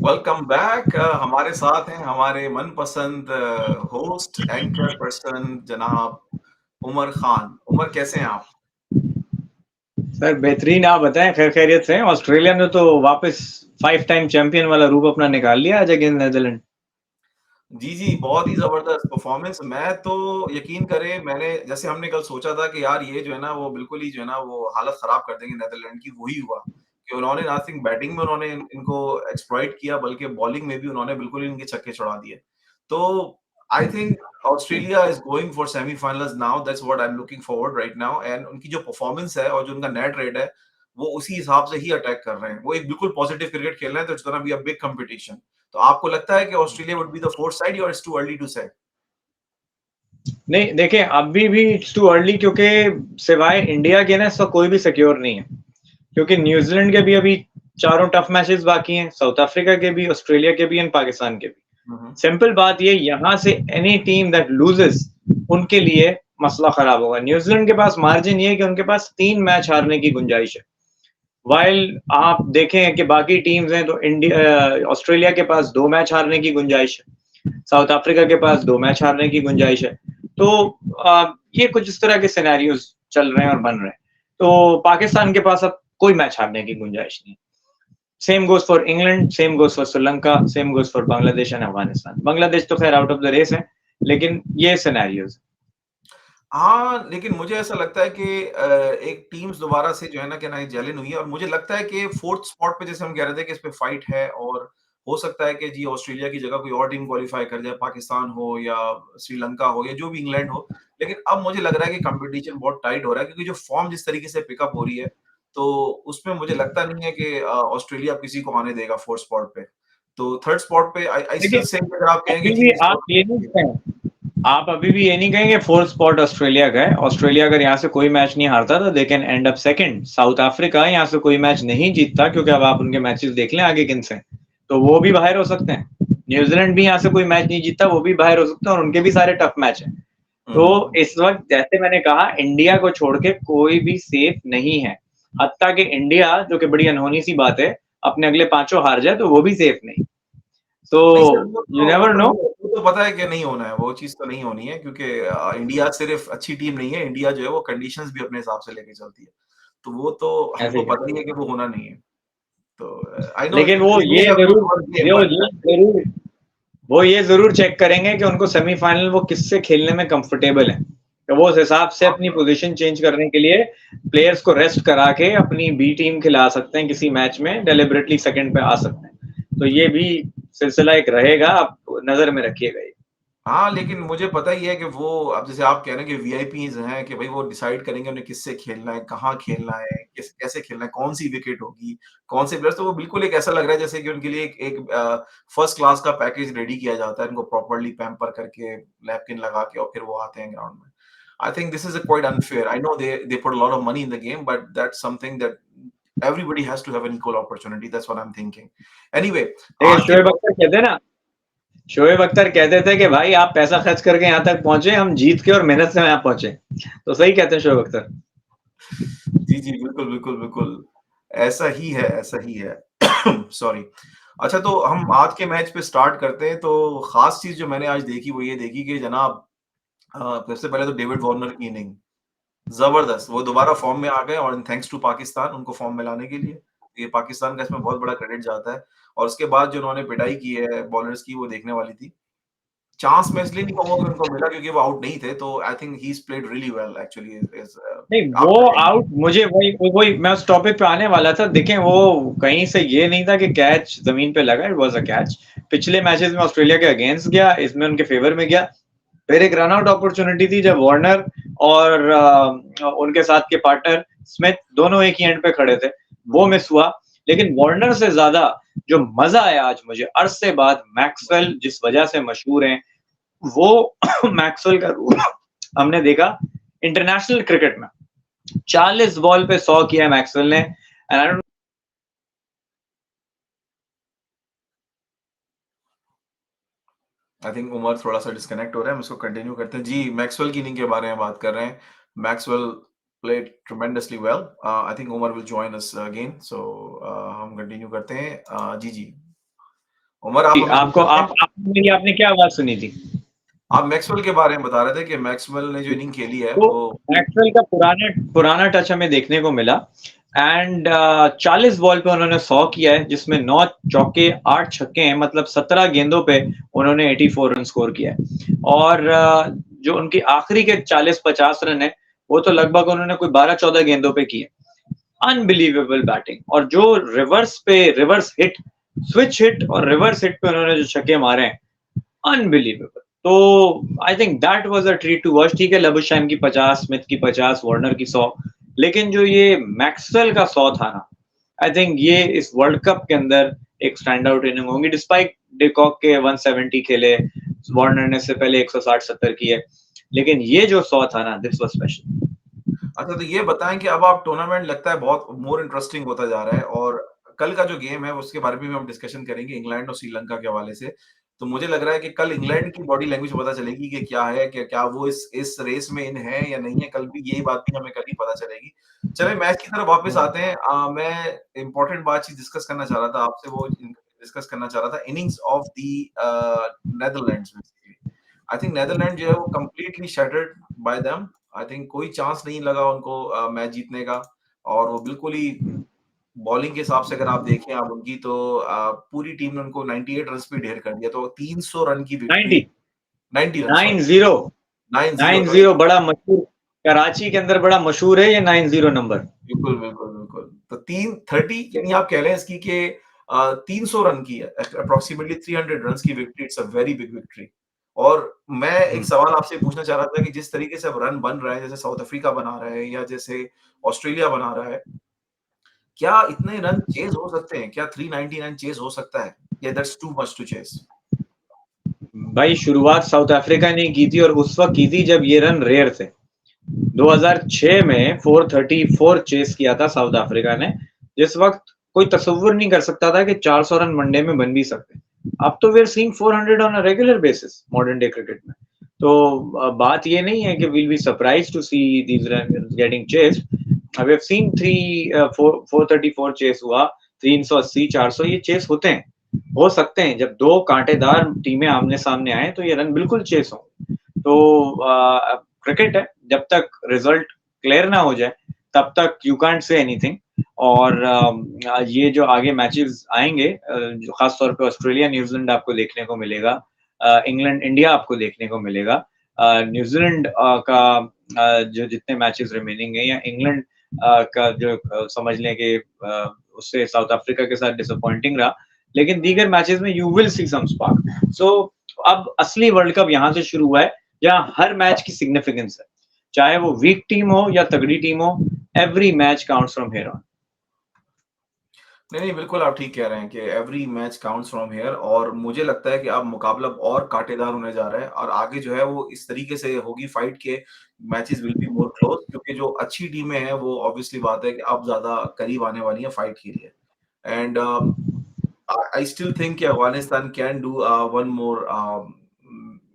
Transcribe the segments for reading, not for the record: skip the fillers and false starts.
Welcome back. हमारे साथ हैं हमारे मनपसंद होस्ट एंकर पर्सन जनाब उमर खान। उमर, कैसे हैं आप? सर बेहतरीन। आप बताएं, खैर खैरियत से हैं? ऑस्ट्रेलिया ने तो वापस 5 टाइम चैंपियन वाला रूप अपना निकाल लिया आज अगेंस्ट नीदरलैंड। जी, जी, बहुत ही ज़बरदस्त परफ़ॉर्मेंस। मैं तो यकीन करें, मैंने जैसे हमने कल सोचा था कि यार ये जो है ना वो बिल्कुल ही जो है ना वो हालत ख़राब कर देंगे नीदरलैंड की, वही हुआ कि उन्होंने ना सिर्फ बैटिंग में उन्होंने इनको एक्सप्लॉइट किया बल्कि बॉलिंग में भी उन्होंने बिल्कुल ही इनके छक्के छुड़ा दिए। तो I think Australia is going for semifinals now, that's what I am looking forward right now. And उनकी जो परफ़ॉर्मेंस है और जो उनका नेट रेट है, वो उसी हिसाब से ही अटैक कर रहे हैं। वो एक बिल्कुल पॉजिटिव क्रिकेट खेल रहे हैं, तो it's gonna be a big competition. तो आपको लगता है कि Australia would be the fourth side या इट्स टू अर्ली टू से? नहीं, देखिए अभी भी इट्स टू अर्ली, क्योंकि सिवाय इंडिया के ना इसका कोई भी सिक्योर नहीं है। क्योंकि न्यूजीलैंड के भी अभी चारों टफ मैचेस बाकी हैं, साउथ अफ्रीका के भी, ऑस्ट्रेलिया के भी एंड पाकिस्तान के भी। हुँ, हुँ। सिंपल बात ये, यहाँ से एनी टीम दैट लूजेस उनके लिए मसला खराब होगा। न्यूजीलैंड के पास मार्जिन ये है कि उनके पास 3 मैच हारने की गुंजाइश है। वाइल आप देखें कि बाकी टीम्स हैं तो इंडिया ऑस्ट्रेलिया के पास 2 मैच हारने की गुंजाइश है, साउथ अफ्रीका के पास 2 मैच हारने की गुंजाइश है। तो ये कुछ इस तरह के सिनेरियोज चल रहे हैं और बन रहे हैं। तो पाकिस्तान के पास अब कोई मैच हारने की गुंजाइश नहीं। Same goes for England, same goes for Sri Lanka, same goes for Bangladesh and Afghanistan. Bangladesh तो खैर आउट ऑफ द रेस है, लेकिन ये सिनेरियोज। हाँ, लेकिन मुझे ऐसा लगता है कि एक टीम्स दोबारा से जो है ना कि ना जेलिन हुई है और मुझे लगता है कि 4th स्पॉट पे जैसे हम कह रहे थे कि इस पे फाइट है और हो सकता है कि जी ऑस्ट्रेलिया की जगह कोई और टीम क्वालीफाई कर जाए, पाकिस्तान हो या श्रीलंका हो या जो भी इंग्लैंड हो। लेकिन अब मुझे लग रहा है कि कॉम्पिटिशन बहुत टाइट हो रहा है क्योंकि जो फॉर्म जिस तरीके से पिकअप हो रही है, तो उसमें मुझे लगता नहीं है कि ऑस्ट्रेलिया किसी को आने देगा 4th स्पॉट पे। तो 3rd स्पॉट पे आई स्टिल देखिए से अगर आप कहेंगे अभी जी भी किसी आप और ये नहीं कहें, आप अभी भी ये नहीं कहेंगे फोर्थ स्पॉट ऑस्ट्रेलिया का है। ऑस्ट्रेलिया अगर यहाँ से कोई मैच नहीं हारता तो they can and up second. South Africa यहाँ से कोई मैच नहीं जीतता, क्योंकि अब आप उनके मैचेस देख लें आगे किन से, तो वो भी बाहर हो सकते हैं। न्यूजीलैंड भी यहाँ से कोई मैच नहीं जीतता, वो भी बाहर हो सकते हैं और उनके भी सारे टफ मैच हैं। तो हुँ। इस वक्त जैसे मैंने कहा, इंडिया को छोड़ के कोई भी सेफ नहीं है। हत्ता कि इंडिया, जो कि बड़ी अनहोनी सी बात है, अपने अगले पांचों हार जाए तो वो भी सेफ नहीं। सो नहीं सर, यू नेवर नो। वो तो पता है कि नहीं होना है, वो चीज़ तो नहीं होनी है क्योंकि इंडिया सिर्फ़ अच्छी टीम नहीं है, इंडिया जो है वो कंडीशंस भी अपने हिसाब से लेके चलती है। तो वो तो ऐसे हमको ही है। पता ही है कि वो होना नहीं है। तो आई नो लेकिन वो दे मे ये हैव जरूर लूज़ वन गेम वो बट ये जरूर वो ये जरूर चेक करेंगे कि उनको सेमीफाइनल वो किससे खेलने में कंफर्टेबल है, तो वो उस हिसाब से अपनी पोजीशन चेंज करने के लिए प्लेयर्स को रेस्ट करा के अपनी बी टीम खिला सकते हैं, किसी मैच में डेलिबरेटली सेकंड पे आ सकते हैं। तो ये भी सिलसिला एक रहेगा, आप नजर में रखिएगा ये। हाँ, लेकिन मुझे पता ही है कि वो अब जैसे आप कह रहे हैं कि वीआईपीज़ हैं कि भई वो डिसाइड करेंगे उन्हें किससे खेलना है, कहाँ खेलना है, कैसे खेलना है, कौन-सी विकेट होगी, कौन से प्लेयर्स, तो वो बिल्कुल एक ऐसा लग रहा है जैसे कि उनके लिए एक एक फर्स्ट क्लास का पैकेज रेडी किया जाता है, उनको प्रॉपर्ली पैम्पर करके, नैपकिन लगा के और फिर वो आते हैं ग्राउंड में। I think this is quite unfair. I know they put a lot of money in the game but that's something that everybody has to have an equal opportunity, that's what I am thinking. Anyway, देखिए आज के Shoaib Akhtar topic कहते हैं ना, शोएब अख्तर कहते थे कि भाई आप पैसा खर्च करके यहाँ तक पहुंचे, हम जीत के और मेहनत से यहाँ पहुंचे। तो सही कहते हैं शोएब अख्तर। जी, जी, बिल्कुल, बिल्कुल, बिल्कुल। ऐसा ही है, ऐसा ही है। सॉरी। अच्छा, तो हम आज के मैच पे स्टार्ट करते हैं, तो ख़ास चीज़ जो मैंने आज देखी वो ये देखी कि जनाब सबसे पहले तो डेविड वार्नर की इनिंग, ज़बरदस्त। वो दोबारा फ़ॉर्म में आ गए और थैंक्स टू पाकिस्तान उनको फ़ॉर्म में लाने के लिए। ये पाकिस्तान का इसमें बहुत बड़ा क्रेडिट जाता है और उसके बाद जो उन्होंने पिटाई की है बॉलर्स की, वो देखने वाली थी। चांस मैं इसलिए नहीं कहूँगा कि उनको मिला क्योंकि वो आउट नहीं थे, तो I think he is played really well actually is नहीं, वो आफ्टर टेन। आउट, मुझे वही मैं उस टॉपिक पे आने वाला था। देखें, वो कहीं से ये नहीं था कि कैच जमीन पे लगा, इट वाज अ कैच। पिछले मैचेस में ऑस्ट्रेलिया के अगेंस्ट गया, इसमें उनके फेवर में गया। फिर एक रन आउट अपॉर्चुनिटी थी जब वार्नर और उनके साथ के पार्टनर स्मिथ दोनों एक ही एंड पे खड़े थे, हुँ, वो हुँ। मिस हुआ। लेकिन वार्नर से ज्यादा जो मजा आया आज मुझे, अरसे बाद मैक्सवेल जिस वजह से मशहूर हैं, वो मैक्सवेल का रूल हमने देखा इंटरनेशनल क्रिकेट में। 40 बॉल पे 100 किया मैक्सवेल ने। And I don't I think Umar थोड़ा-सा डिस्कनेक्ट हो रहा है, हम इसको कंटिन्यू करते हैं। जी, मैक्सवेल की इनिंग के बारे में बात कर रहे हैं। Maxwell played tremendously well. I think Umar will join us again, so हम कंटिन्यू करते हैं। जी, जी। उमर आप हमें सुन आपको सकते हैं? आपने क्या आवाज सुनी थी? आप मैक्सवेल के बारे में बता रहे थे कि मैक्सवेल ने जो इनिंग खेली है तो वो मैक्सवेल का पुराना पुराना टच हमें देखने को मिला एंड 40 बॉल पे उन्होंने 100 किया है, जिसमें 9 चौके 8 छक्के हैं, मतलब 17 गेंदों पे उन्होंने 84 रन स्कोर किया है। और जो उनकी आखिरी के 40-50 रन है, वो तो लगभग उन्होंने कोई 12-14 गेंदों पे किए। अनबिलीवेबल बैटिंग, और जो रिवर्स हिट, स्विच हिट और रिवर्स हिट पे उन्होंने जो छक्के मारे हैं, अनबिलीवेबल। तो I think that was a treat to watch. ठीक है, लबुशैन की 50, स्मिथ की 50, वार्नर की 100, लेकिन जो ये मैक्सवेल का 100 था ना, आई थिंक ये इस वर्ल्ड कप के अंदर एक स्टैंड आउट इनिंग होंगी। डिस्पाइट डिकॉक के 170 खेले, वार्नर ने से पहले 160-70 किए, लेकिन ये जो 100 था ना, दिस वाज स्पेशल। अच्छा, तो ये बताएँ कि अब आप टूर्नामेंट लगता है बहुत मोर इंटरेस्टिंग होता जा रहा है और कल का जो गेम है उसके बारे में भी हम डिस्कशन करेंगे इंग्लैंड और श्रीलंका के हवाले से। तो मुझे लग रहा है कि कल इंग्लैंड की बॉडी लैंग्वेज पता चलेगी कि क्या है, कि क्या वो इस रेस में इन है या नहीं है, कल भी यही बात भी हमें कल ही पता चलेगी। चलिए मैच की तरफ वापस आते हैं। मैं इम्पोर्टेंट बात चीज़ डिस्कस करना चाह रहा था आपसे, वो डिस्कस करना चाह रहा था innings of the Netherlands basically. I think Netherland जो है वो completely shattered bye them. I think कोई चांस नहीं लगा उनको मैच जीतने का और वो बिल्कुल ही बॉलिंग के हिसाब से अगर आप देखें आप उनकी तो पूरी टीम ने उनको 98 रन्स पे ढेर कर दिया। तो 300 रन की विक्ट्री 90, 90 रन सॉरी 90, 90 सॉरी 90 बड़ा मशहूर, कराची के अंदर बड़ा मशहूर है ये 90 नंबर। बिल्कुल, बिल्कुल, बिल्कुल। तो 3 30 यानी आप कह रहे हैं इसकी कि 300 रन की है अप्रॉक्सिमेटली 300 रन्स की victory it's a very big victory. और मैं एक हुँ। सवाल आपसे पूछना चाह रहा था कि जिस तरीके से अब रन बन रहा है, जैसे साउथ अफ्रीका बना रहा है या जैसे ऑस्ट्रेलिया बना रहा है, क्या इतने रन चेज़ हो सकते हैं? क्या 399 चेज़ हो सकता है? या that's too much to chase? भाई शुरुआत साउथ अफ्रीका ने की थी, और उस वक़्त की थी जब ये रन रेयर थे। 2006 में 434 चेस किया था साउथ अफ्रीका ने, जिस वक़्त कोई तसव्वुर नहीं कर सकता था कि 400 रन वनडे में बन भी सकते हैं। अब तो we are seeing 400 on a regular basis modern day cricket में। तो बात ये नहीं है कि we will be surprised to see these runs getting chased. We have seen 434 chase हुआ, 380, 400 ये चेस होते हैं, हो सकते हैं। जब 2 कांटेदार टीमें आमने-सामने आएँ तो ये रन बिल्कुल चेस होंगे। तो क्रिकेट है, जब तक रिजल्ट क्लियर ना हो जाए तब तक यू कांट से एनीथिंग। और ये जो आगे मैचेस आएंगे, जो खास तौर पे ऑस्ट्रेलिया न्यूजीलैंड आपको देखने को मिलेगा, इंग्लैंड इंडिया आपको देखने को मिलेगा। न्यूजीलैंड का जो जितने मैचेस रिमेनिंग है, या इंग्लैंड का जो समझ लें कि उससे साउथ अफ्रीका के साथ डिसअपॉइंटिंग रहा, लेकिन दीगर मैचेस में you will see some spark. So अब असली वर्ल्ड कप यहाँ से शुरू हुआ है, जहाँ हर मैच की सिग्निफिकेंस है, चाहे वो वीक टीम हो या तगड़ी टीम हो, every match counts from here on. नहीं, नहीं, बिल्कुल आप ठीक कह रहे हैं कि every match counts from here और मुझे लगता है कि अब मुकाबला और कांटेदार होने जा रहा है और आगे जो है वो इस तरीके से होगी फाइट के matches will be more close क्योंकि जो अच्छी टीमें हैं वो ऑब्वियसली बात है कि अब ज़्यादा करीब आने वाली हैं फाइट के लिए। एंड आई स्टिल थिंक कि Afghanistan can do one more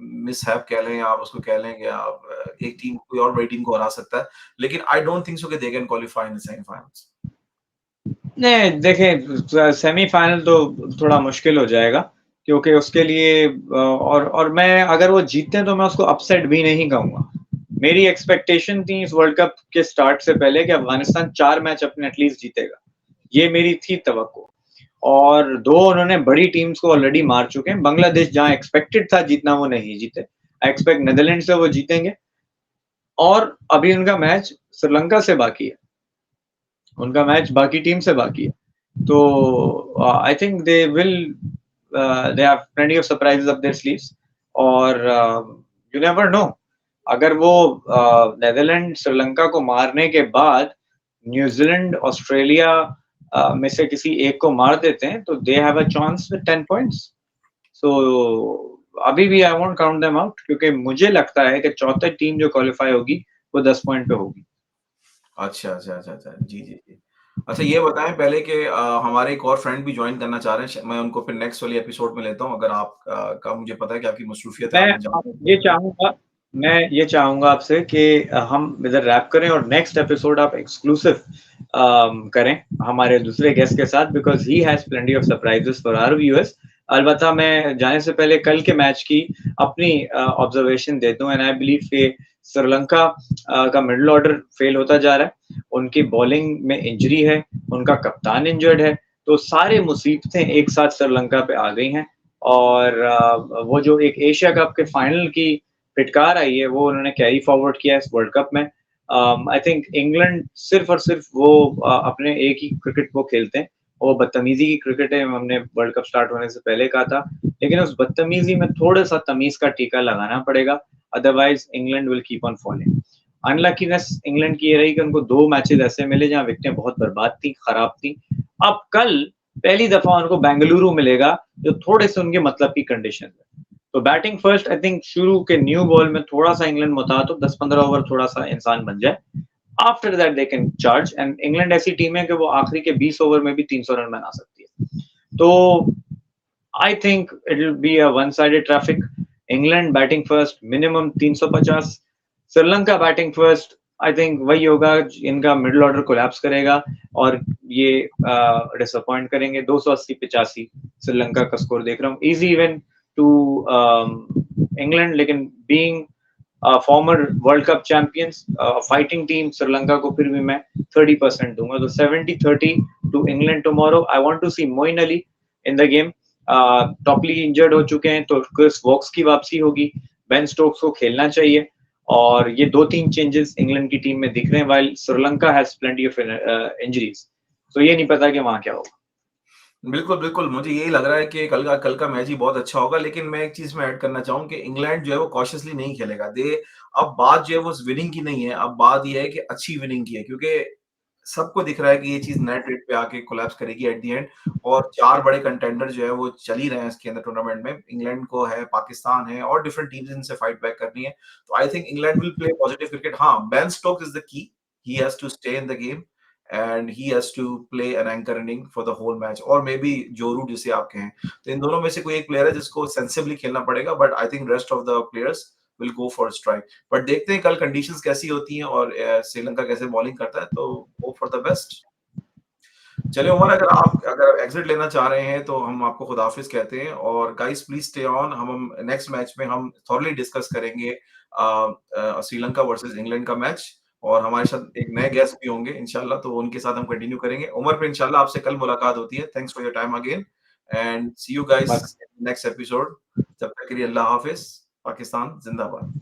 mishap कह लें आप उसको कह लें कि आप एक टीम कोई और बड़ी टीम को हरा सकता है। लेकिन आई डोंट थिंक सो कि they can qualify in the semifinals. नहीं, देखें सेमीफाइनल तो थोड़ा मुश्किल हो जाएगा, क्योंकि उसके लिए और मैं अगर वो जीतते हैं तो मैं उसको अपसेट भी नहीं कहूँगा। मेरी एक्सपेक्टेशन थी इस वर्ल्ड कप के स्टार्ट से पहले कि अफगानिस्तान 4 मैच अपने एटलीस्ट जीतेगा। ये मेरी थी तवक्को, और 2 उन्होंने बड़ी टीम्स को ऑलरेडी मार चुके हैं। बांग्लादेश जहाँ एक्सपेक्टेड था जीतना वो नहीं जीते। आई एक्सपेक्ट नीदरलैंड से वो जीतेंगे, और अभी उनका मैच श्रीलंका से बाकी है। उनका मैच बाकी टीम से बाकी है। तो I think they will they have plenty of surprises up their sleeves, और यू नेवर नो, अगर वो नीदरलैंड श्रीलंका को मारने के बाद न्यूजीलैंड ऑस्ट्रेलिया में से किसी एक को मार देते हैं तो they have a chance with 10 points. So अभी भी I won't count them out, क्योंकि मुझे लगता है कि चौथी टीम जो क्वालिफाई होगी वो 10 पॉइंट पे होगी। अच्छा, अच्छा, अच्छा, अच्छा। जी, जी, जी। अच्छा ये बताएँ पहले कि हमारे एक और फ्रेंड भी जॉइन करना चाह रहे हैं। श मैं उनको फिर नेक्स्ट वाले एपिसोड में लेता हूँ। अगर आप का मुझे पता है कि आपकी मसरूफ़ियत है, मैं आप मैं जानता हूँ। ये चाहूँगा मैं ये चाहूँगा आपसे कि हम इधर रैप करें और नेक्स्ट एपिसोड आप एक्सक्लूसिव करें हमारे दूसरे गेस्ट के साथ, because he has plenty of surprises for our viewers. अलबत्ता मैं जाने से पहले कल के मैच की अपनी ऑब्जर्वेशन देता हूँ एंड आई बिलीव कि श्रीलंका का मिडल ऑर्डर फेल होता जा रहा है। उनकी बॉलिंग में इंजरी है, उनका कप्तान इंजर्ड है, तो सारी मुसीबतें एक साथ श्रीलंका पे आ गई हैं और वो जो एक एशिया कप के फाइनल की फिटकार आई है, वो उन्होंने कैरी फॉरवर्ड किया है इस वर्ल्ड कप में। आई थिंक इंग्लैंड सिर्फ़ और सिर्फ़ वो अपने एक ही क्रिकेट वो खेलते हैं, वो बदतमीज़ी की क्रिकेट है, हमने वर्ल्ड कप स्टार्ट होने से पहले कहा था। लेकिन उस बदतमीज़ी में थोड़ा-सा तमीज़ का टीका लगाना पड़ेगा, otherwise England will keep on falling. Unluckiness England की ये रही कि उनको 2 मैचेज़ ऐसे मिले जहाँ विकेटें बहुत बर्बाद थी, खराब थी। अब कल पहली दफ़ा उनको बेंगलुरु मिलेगा, जो थोड़े-से उनके मतलब की कंडीशन है। तो बैटिंग फर्स्ट आई थिंक शुरू के न्यू बॉल में थोड़ा-सा इंग्लैंड मुताबिक 10-15 ओवर थोड़ा-सा इंसान बन जाए। After that they can charge and England ऐसी टीम है कि वो आखिरी के 20 ओवर में भी 300 रन बना सकती है। तो I think it will be a one sided traffic. England batting first minimum 350, Sri Lanka batting first I think वही होगा, इनका मिडिल ऑर्डर कोलैप्स करेगा और ये डिसअपॉइंट करेंगे। 280-85 श्रीलंका का स्कोर देख रहा हूँ, इजी इवन टू इंग्लैंड, लेकिन being former world cup champions fighting team Sri Lanka को फिर भी मैं 30% दूंगा। तो 70-30 to England tomorrow. I want to see Moin Ali in the game. Topley injured हो चुके हैं तो क्रिस वॉक्स की वापसी होगी, बेन स्टोक्स को खेलना चाहिए और ये 2-3 चेंजेस इंग्लैंड की टीम में दिख रहे हैं, while Sri Lanka has plenty of injuries. तो ये नहीं पता कि वहां क्या होगा। बिल्कुल, बिल्कुल, मुझे यही लग रहा है कि कल का मैच ही बहुत अच्छा होगा, लेकिन मैं एक चीज़ में ऐड करना चाहूँ कि इंग्लैंड जो है वो कॉशियसली नहीं खेलेगा। अब बात जो है वो उस विनिंग की नहीं है, अब बात ये है कि अच्छी विनिंग की है, क्योंकि सबको दिख रहा है कि ये चीज़ नेट रेट पे आके कोलैप्स करेगी एट द एंड, और 4 बड़े कंटेंडर जो है वो चल ही रहे हैं इसके अंदर टूर्नामेंट में। इंग्लैंड को है, पाकिस्तान है और डिफरेंट टीम्स जिनसे फाइट बैक करनी है। तो I think England will play positive cricket. हाँ, Ben Stokes is the key, he has to stay in the game and he has to play an anchor inning for the whole match, और may be जो root जिसे आप कहें। तो इन दोनों में से कोई एक प्लेयर है जिसको सेंसिबली खेलना पड़ेगा, but I think rest of the players will go for strike. But देखते हैं कल कंडीशंस कैसी होती हैं और श्रीलंका कैसे बॉलिंग करता है, तो होप फॉर द बेस्ट। चलिए उमर, अगर एग्जिट लेना चाह रहे हैं तो हम आपको खुदाफिज कहते हैं, और गाइस प्लीज स्टे ऑन। हम नेक्स्ट मैच में हम थॉरली डिस्कस करेंगे श्रीलंका वर्सेस इंग्लैंड का मैच, और हमारे साथ एक नए गेस्ट भी होंगे इंशाल्लाह, तो उनके साथ हम कंटिन्यू करेंगे। उमर, फिर इंशाल्लाह आपसे कल मुलाकात होती है। Thanks for your time again and see you guys बस नेक्स्ट एपिसोड। जब तक के लिए अल्लाह हाफिज। पाकिस्तान जिंदाबाद।